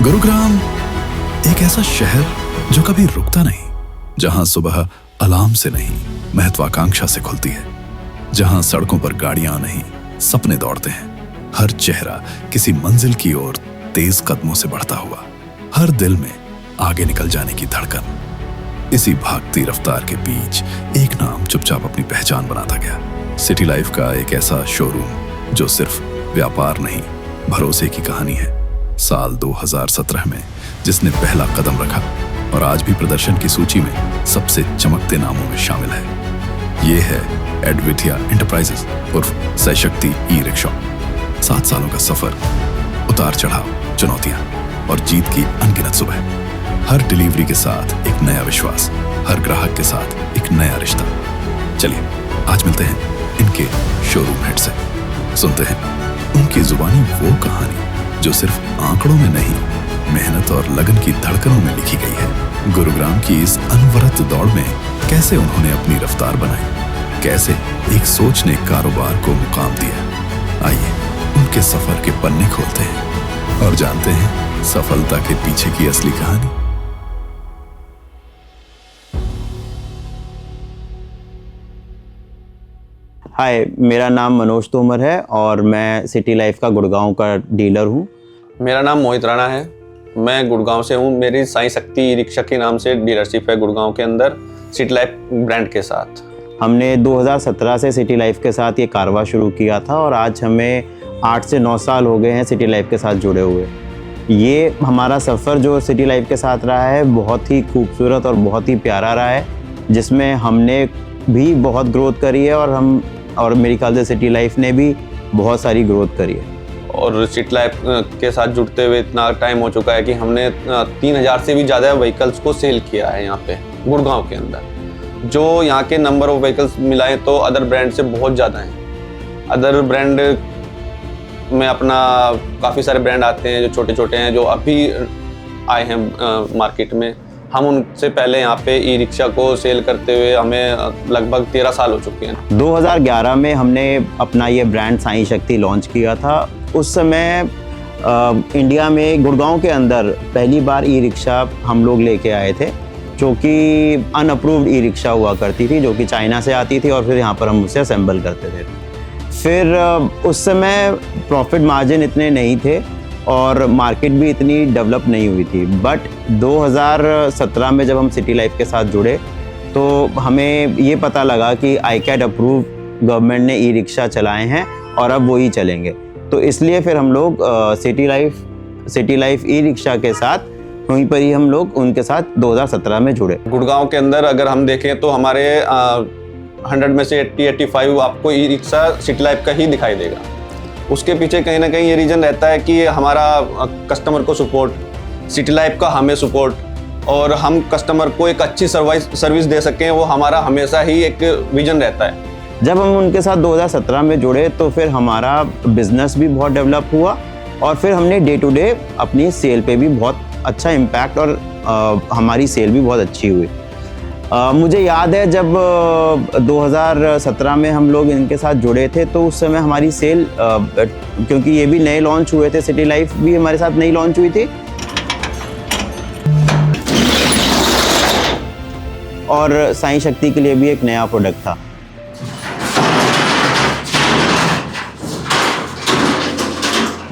गुरुग्राम एक ऐसा शहर जो कभी रुकता नहीं, जहां सुबह अलार्म से नहीं महत्वाकांक्षा से खुलती है, जहां सड़कों पर गाड़ियां नहीं सपने दौड़ते हैं, हर चेहरा किसी मंजिल की ओर तेज कदमों से बढ़ता हुआ, हर दिल में आगे निकल जाने की धड़कन। इसी भागती रफ्तार के बीच एक नाम चुपचाप अपनी पहचान बनाता गया। सिटी लाइफ का एक ऐसा शोरूम जो सिर्फ व्यापार नहीं, भरोसे की कहानी है। साल 2017 में जिसने पहला कदम रखा और आज भी प्रदर्शन की सूची में सबसे चमकते नामों में शामिल है, ये है एडविटिया एंटरप्राइजेस उर्फ सशक्ति ई रिक्शा। 7 सालों का सफर, उतार चढ़ाव, चुनौतियां और जीत की अनगिनत सुबह। हर डिलीवरी के साथ एक नया विश्वास, हर ग्राहक के साथ एक नया रिश्ता। चलिए आज मिलते हैं इनके शोरूम हेड से, सुनते हैं उनकी जुबानी वो कहानी जो सिर्फ आंकड़ों में नहीं, मेहनत और लगन की धड़कनों में लिखी गई है। गुरुग्राम की इस अनवरत दौड़ में कैसे उन्होंने अपनी रफ्तार बनाई, कैसे एक सोच ने कारोबार को मुकाम दिया। आइए उनके सफर के पन्ने खोलते हैं और जानते हैं सफलता के पीछे की असली कहानी। हाय, मेरा नाम मनोज तोमर है और मैं सिटी लाइफ का गुड़गांव का डीलर हूँ। मेरा नाम मोहित राणा है, मैं गुड़गांव से हूँ। मेरी साई शक्ति ई रिक्शा के नाम से डीलरशिप है गुड़गांव के अंदर सिटी लाइफ ब्रांड के साथ। हमने 2017 से सिटी लाइफ के साथ ये कारवा शुरू किया था और आज हमें 8 से 9 साल हो गए हैं सिटी लाइफ के साथ जुड़े हुए। ये हमारा सफ़र जो सिटी लाइफ के साथ रहा है बहुत ही खूबसूरत और बहुत ही प्यारा रहा है, जिसमें हमने भी बहुत ग्रोथ करी है और मेरे ख्याल से सिटी लाइफ ने भी बहुत सारी ग्रोथ करी है। और सिटी लाइफ के साथ जुड़ते हुए इतना टाइम हो चुका है कि हमने 3000 से भी ज़्यादा व्हीकल्स को सेल किया है यहाँ पे गुड़गांव के अंदर। जो यहाँ के नंबर ऑफ व्हीकल्स मिलाएं तो अदर ब्रांड से बहुत ज़्यादा हैं। अदर ब्रांड में अपना काफ़ी सारे ब्रांड आते हैं जो छोटे छोटे हैं, जो अभी आए हैं मार्केट में। हम उनसे पहले यहाँ पे ई रिक्शा को सेल करते हुए हमें लगभग 13 साल हो चुके हैं। 2011 में हमने अपना ये ब्रांड साई शक्ति लॉन्च किया था। उस समय इंडिया में गुड़गांव के अंदर पहली बार ई रिक्शा हम लोग लेके आए थे, जो कि अनअप्रूव्ड ई रिक्शा हुआ करती थी, जो कि चाइना से आती थी और फिर यहाँ पर हम उसे असेंबल करते थे। फिर उस समय प्रॉफिट मार्जिन इतने नहीं थे और मार्केट भी इतनी डेवलप नहीं हुई थी। बट 2017 में जब हम सिटी लाइफ के साथ जुड़े तो हमें ये पता लगा कि आईकैट अप्रूव गवर्नमेंट ने ई रिक्शा चलाए हैं और अब वही चलेंगे। तो इसलिए फिर हम लोग सिटी लाइफ ई रिक्शा के साथ वहीं पर ही हम लोग उनके साथ 2017 में जुड़े। गुड़गांव के अंदर अगर हम देखें तो हमारे 100 में से 80-85 आपको ई रिक्शा सिटी लाइफ का ही दिखाई देगा। उसके पीछे कहीं ना कहीं ये रीज़न रहता है कि हमारा कस्टमर को सपोर्ट, सिटी लाइफ का हमें सपोर्ट और हम कस्टमर को एक अच्छी सर्विस दे सकें, वो हमारा हमेशा ही एक विजन रहता है। जब हम उनके साथ 2017 में जुड़े तो फिर हमारा बिजनेस भी बहुत डेवलप हुआ और फिर हमने डे टू डे अपनी सेल पे भी बहुत अच्छा इम्पैक्ट और हमारी सेल भी बहुत अच्छी हुई। मुझे याद है जब 2017 में हम लोग इनके साथ जुड़े थे तो उस समय हमारी सेल, क्योंकि ये भी नए लॉन्च हुए थे, सिटी लाइफ भी हमारे साथ नई लॉन्च हुई थी और साई शक्ति के लिए भी एक नया प्रोडक्ट था।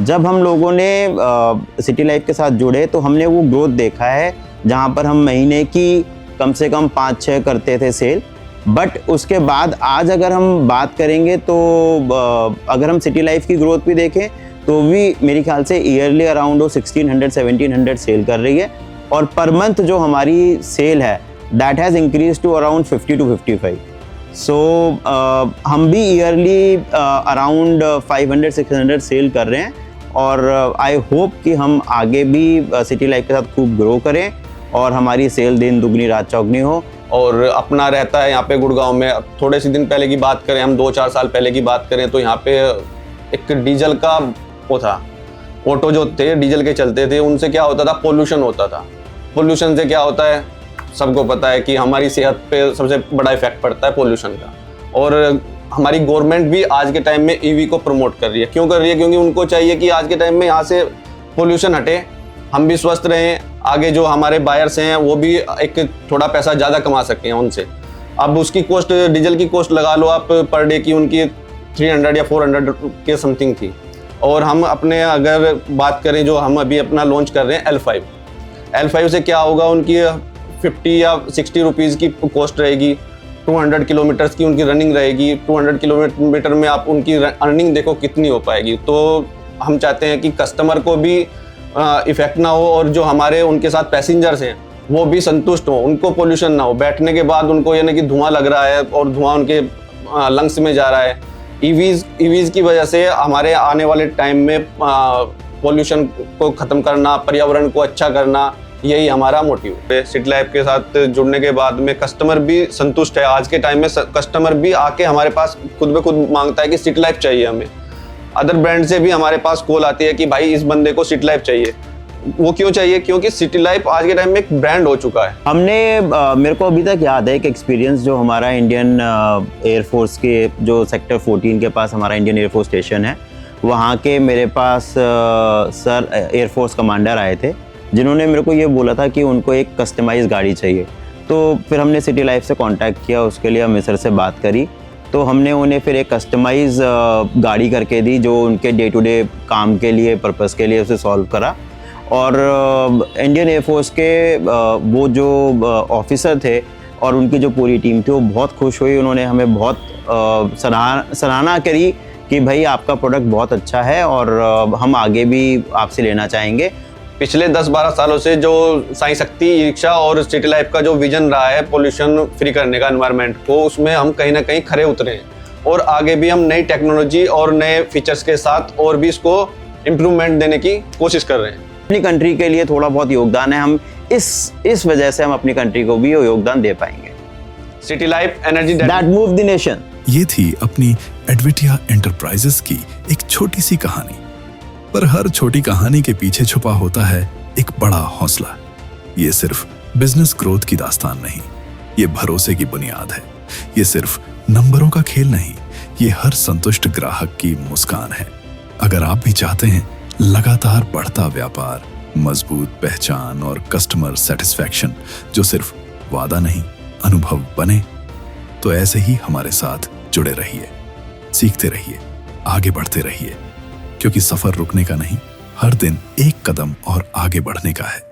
जब हम लोगों ने सिटी लाइफ के साथ जुड़े तो हमने वो ग्रोथ देखा है, जहाँ पर हम महीने की कम से कम 5-6 करते थे सेल। बट उसके बाद आज अगर हम बात करेंगे तो अगर हम सिटी लाइफ की ग्रोथ भी देखें तो भी मेरे ख्याल से ईयरली अराउंड 1600-1700 सेल कर रही है और पर मंथ जो हमारी सेल है that has increase to around 50-55। So हम भी ईयरली अराउंड 500-600 सेल कर रहे हैं और आई होप कि हम आगे भी सिटी लाइफ के साथ खूब ग्रो करें और हमारी सेल दिन दुगनी रात चौगनी हो। और अपना रहता है यहाँ पे गुड़गांव में, थोड़े से दिन पहले की बात करें, हम 2-4 साल पहले की बात करें तो यहाँ पे एक डीजल का वो था, ऑटो जो थे डीजल के चलते थे, उनसे क्या होता था, पोल्यूशन होता था। पोल्यूशन से क्या होता है, सबको पता है कि हमारी सेहत पे सबसे बड़ा इफेक्ट पड़ता है पोल्यूशन का। और हमारी गवर्नमेंट भी आज के टाइम में ईवी को प्रमोट कर रही है। क्यों कर रही है? क्योंकि उनको चाहिए कि आज के टाइम में यहाँ से पोल्यूशन हटे हम भी स्वस्थ रहें, आगे जो हमारे बायर्स हैं वो भी एक थोड़ा पैसा ज़्यादा कमा सकें उनसे। अब उसकी कॉस्ट, डीजल की कॉस्ट लगा लो आप, पर डे की उनकी 300 या 400 के समथिंग थी। और हम अपने अगर बात करें जो हम अभी अपना लॉन्च कर रहे हैं L5 से क्या होगा, उनकी 50 या 60 रुपीज़ की कॉस्ट रहेगी, 200 किलोमीटर्स की उनकी रनिंग रहेगी। 200 किलोमीटर में आप उनकी अर्निंग देखो कितनी हो पाएगी। तो हम चाहते हैं कि कस्टमर को भी इफेक्ट ना हो और जो हमारे उनके साथ पैसेंजर्स हैं वो भी संतुष्ट हो, उनको पोल्यूशन ना हो। बैठने के बाद उनको यानी कि धुआं लग रहा है और धुआं उनके लंग्स में जा रहा है। ईवीज़ की वजह से हमारे आने वाले टाइम में पोल्यूशन को ख़त्म करना, पर्यावरण को अच्छा करना, यही हमारा मोटिव है। सिटी लाइफ के साथ जुड़ने के बाद में कस्टमर भी संतुष्ट है। आज के टाइम में कस्टमर भी आके हमारे पास खुद ब खुद मांगता है कि सिटी लाइफ चाहिए हमें। अदर ब्रांड से भी हमारे पास कॉल आती है कि भाई इस बंदे को सिटी लाइफ चाहिए। वो क्यों चाहिए? क्योंकि सिटी लाइफ आज के टाइम में एक ब्रांड हो चुका है। मेरे को अभी तक याद है एक एक्सपीरियंस जो हमारा इंडियन एयरफोर्स के जो सेक्टर 14 के पास हमारा इंडियन एयरफोर्स स्टेशन है, वहाँ के मेरे पास सर एयरफोर्स कमांडर आए थे, जिन्होंने मेरे को ये बोला था कि उनको एक कस्टमाइज गाड़ी चाहिए। तो फिर हमने सिटी लाइफ से कांटेक्ट किया, उसके लिए हम सर से बात करी, तो हमने उन्हें फिर एक कस्टमाइज गाड़ी करके दी जो उनके डे टू डे काम के लिए, पर्पस के लिए उसे सॉल्व करा। और इंडियन एयरफोर्स के वो जो ऑफिसर थे और उनकी जो पूरी टीम थी वो बहुत खुश हुई। उन्होंने हमें बहुत सराहना करी कि भाई आपका प्रोडक्ट बहुत अच्छा है और हम आगे भी आपसे लेना चाहेंगे। पिछले 10-12 सालों से जो साई शक्ति ई रिक्शा और सिटी लाइफ का जो विजन रहा है पोल्यूशन फ्री करने का एनवायरनमेंट को, उसमें हम कहीं ना कहीं खरे उतरे हैं और आगे भी हम नई टेक्नोलॉजी और नए फीचर्स के साथ और भी इसको इम्प्रूवमेंट देने की कोशिश कर रहे हैं। अपनी कंट्री के लिए थोड़ा बहुत योगदान है, हम इस वजह से हम अपनी कंट्री को भी योगदान दे पाएंगे। City life energy that move the nation. ये थी अपनी एडविटिया एंटरप्राइजेस की एक छोटी सी कहानी, पर हर छोटी कहानी के पीछे छुपा होता है एक बड़ा हौसला। ये सिर्फ बिजनेस ग्रोथ की दास्तान नहीं, ये भरोसे की बुनियाद है। ये सिर्फ नंबरों का खेल नहीं, ये हर संतुष्ट ग्राहक की मुस्कान है। अगर आप भी चाहते हैं लगातार बढ़ता व्यापार, मजबूत पहचान और कस्टमर सेटिस्फैक्शन जो सिर्फ वादा नहीं अनुभव बने, तो ऐसे ही हमारे साथ जुड़े रहिए, सीखते रहिए, आगे बढ़ते रहिए, क्योंकि सफर रुकने का नहीं, हर दिन एक कदम और आगे बढ़ने का है।